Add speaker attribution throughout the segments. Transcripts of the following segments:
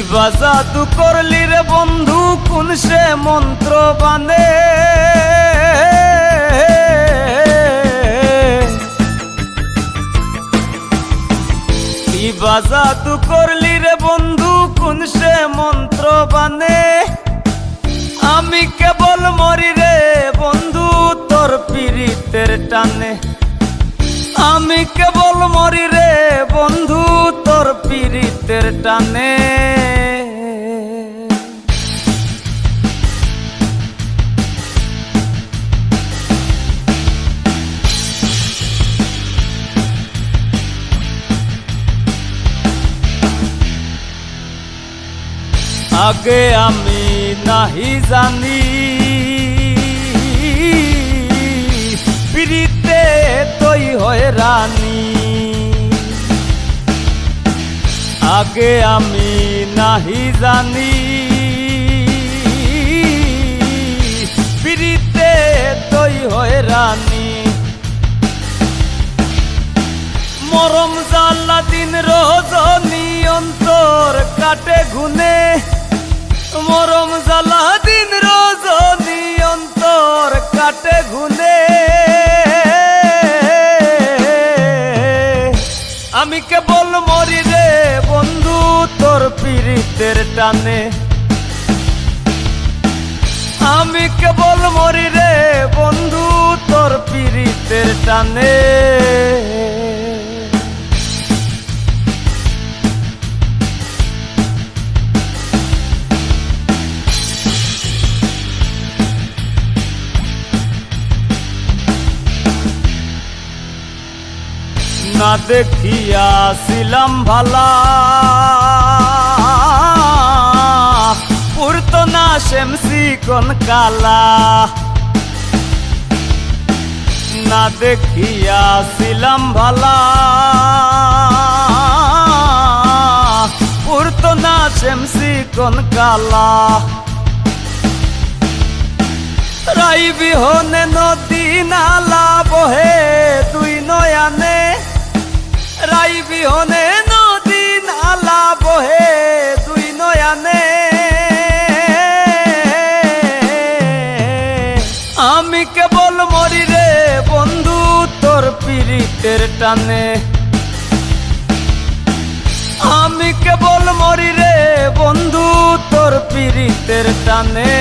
Speaker 1: বা জাদু করলি রে বন্ধু কোন সে মন্ত্র বানে বা জাদু করলি রে বন্ধু কোন সে মন্ত্র বানে আমি কেবল মরি রে বন্ধু তোর পীড়িতের টানে আমি কেবল মরি রে বন্ধু তোর পীড়িতের টানে আগে আমি নাহি জানি পিরিতে তুই হয় রানী আগে আমি নাহি জানি পিরিতে তুই হয় রানী মরম জাল্লা দিন রজনী অন্তর কাটে গুনে মরম জ্বালা দিন রজনী অন্তর কাটে গুনে আমি কেবল মরি রে বন্ধু তোর পীড়িতের টানে আমি কেবল মরি রে বন্ধু তোর পীড়িতের টানে না দেখিয়াছিলাম ভালা পুরতো না শেমসি কোন কালা না দেখিয়াছিলাম ভালা পুরতো না শেমসি কোন কালা রাই বিহনে নদী নালা বহে তুই নয়ানে রাই বিহনে নদী নালা বহে তুই নয়ানে আমি কেবল মরি রে বন্ধু তোর পীড়িতের টানে আমি কেবল মরি রে বন্ধু তোর পীড়িতের টানে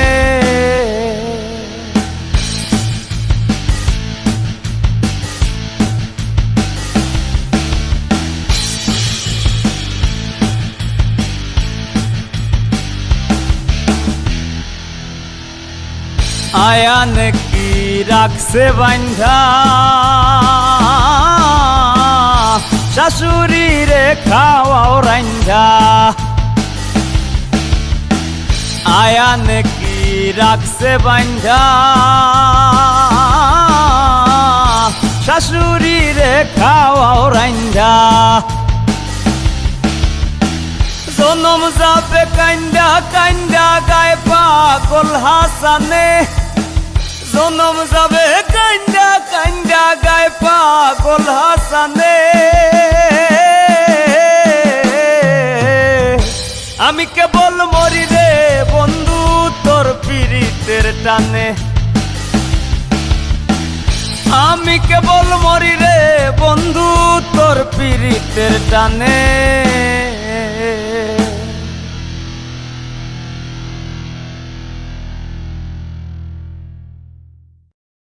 Speaker 1: আয়ান কি রাখছে বান্ধা শাশুড়ি রে খাওয়াও রান্ধা আয়ান কি রাখছে বান্ধা শাশুড়ি রে খাওয়াও রান্ধা জনম যাবে কান্দা কান্দা গায়ে পাগল হাসানে জনম যাবে কান্দা কান্দা গায়ে পাগল হাসানে আমি কেবল মরি রে বন্ধু তোর পীড়িতের টানে আমি কেবল মরি রে বন্ধু তোর পীড়িতের টানে